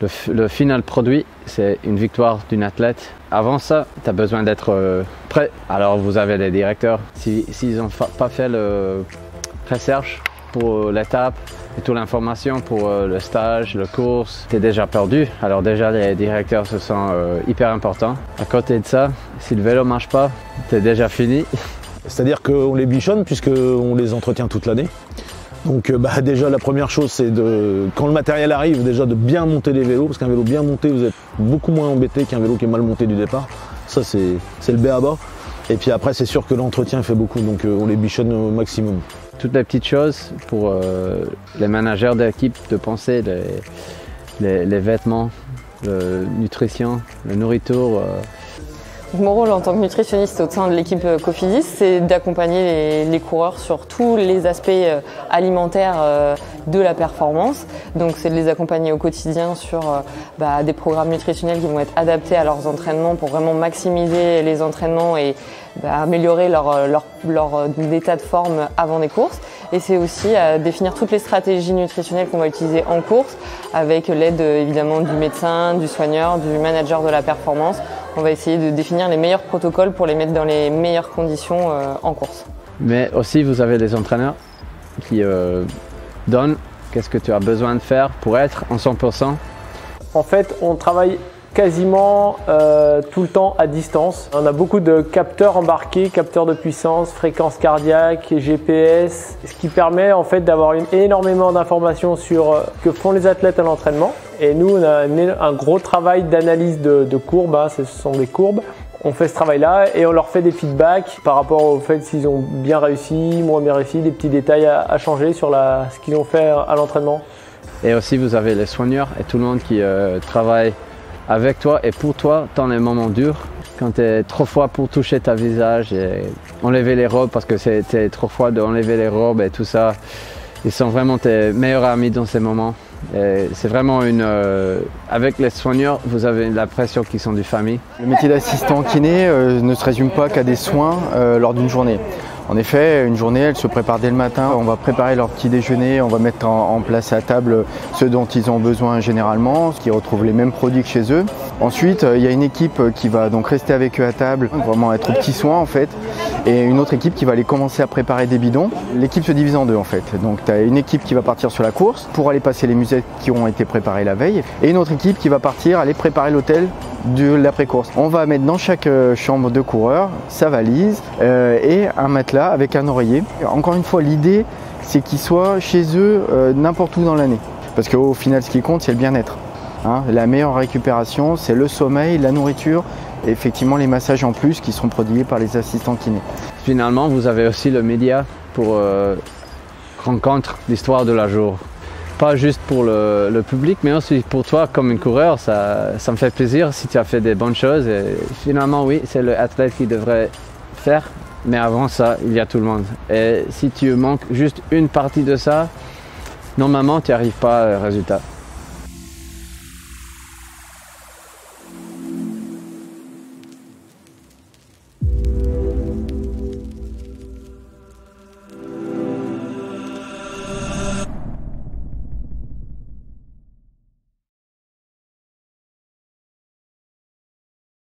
Le final produit, c'est une victoire d'une athlète. Avant ça, tu as besoin d'être prêt. Alors vous avez les directeurs. S'ils n'ont pas fait le recherche pour l'étape et toute l'information pour le stage, la course, tu es déjà perdu. Alors déjà, les directeurs se sont hyper importants. À côté de ça, si le vélo ne marche pas, tu es déjà fini. C'est-à-dire qu'on les bichonne puisqu'on les entretient toute l'année. Donc déjà la première chose c'est quand le matériel arrive déjà de bien monter les vélos parce qu'un vélo bien monté vous êtes beaucoup moins embêté qu'un vélo qui est mal monté du départ. Ça c'est le b.a.-ba. Et puis après c'est sûr que l'entretien fait beaucoup donc on les bichonne au maximum. Toutes les petites choses pour les managers d'équipe de penser, les vêtements, la nutrition, la nourriture. Mon rôle en tant que nutritionniste au sein de l'équipe Cofidis, c'est d'accompagner les coureurs sur tous les aspects alimentaires de la performance. Donc c'est de les accompagner au quotidien sur des programmes nutritionnels qui vont être adaptés à leurs entraînements pour vraiment maximiser les entraînements et améliorer leur état de forme avant des courses. Et c'est aussi définir toutes les stratégies nutritionnelles qu'on va utiliser en course avec l'aide évidemment du médecin, du soigneur, du manager de la performance. On va essayer de définir les meilleurs protocoles pour les mettre dans les meilleures conditions en course. Mais aussi, vous avez des entraîneurs qui donnent qu'est-ce que tu as besoin de faire pour être en 100%. En fait, on travaille quasiment tout le temps à distance. On a beaucoup de capteurs embarqués, capteurs de puissance, fréquence cardiaque, GPS, ce qui permet en fait d'avoir énormément d'informations sur ce que font les athlètes à l'entraînement. Et nous, on a un gros travail d'analyse de courbes, ce sont des courbes. On fait ce travail-là et on leur fait des feedbacks par rapport au fait s'ils ont bien réussi, moins bien réussi, des petits détails à changer sur ce qu'ils ont fait à l'entraînement. Et aussi, vous avez les soigneurs et tout le monde qui travaille avec toi et pour toi dans les moments durs. Quand tu es trop froid pour toucher ta visage et enlever les robes parce que c'était trop froid d'enlever les robes et tout ça. Ils sont vraiment tes meilleurs amis dans ces moments. C'est vraiment avec les soigneurs, vous avez l'impression qu'ils sont d'une famille. Le métier d'assistant kiné ne se résume pas qu'à des soins lors d'une journée. En effet, une journée, elle se prépare dès le matin. On va préparer leur petit déjeuner, on va mettre en place à table ce dont ils ont besoin généralement, qui retrouvent les mêmes produits que chez eux. Ensuite, il y a une équipe qui va donc rester avec eux à table, vraiment être aux petits soins en fait, et une autre équipe qui va aller commencer à préparer des bidons. L'équipe se divise en deux en fait. Donc tu as une équipe qui va partir sur la course pour aller passer les musettes qui ont été préparées la veille, et une autre équipe qui va partir aller préparer l'hôtel de l'après-course. On va mettre dans chaque chambre de coureur sa valise et un matelas avec un oreiller. Encore une fois, l'idée c'est qu'ils soient chez eux n'importe où dans l'année. Parce qu'au final, ce qui compte, c'est le bien-être. La meilleure récupération, c'est le sommeil, la nourriture et effectivement les massages en plus qui sont prodigués par les assistants kinés. Finalement, vous avez aussi le média pour rencontre l'histoire de la jour. Pas juste pour le public, mais aussi pour toi comme un coureur, ça me fait plaisir si tu as fait des bonnes choses. Et finalement, oui, c'est l'athlète qui devrait faire, mais avant ça, il y a tout le monde. Et si tu manques juste une partie de ça, normalement, tu n'y arrives pas au résultat.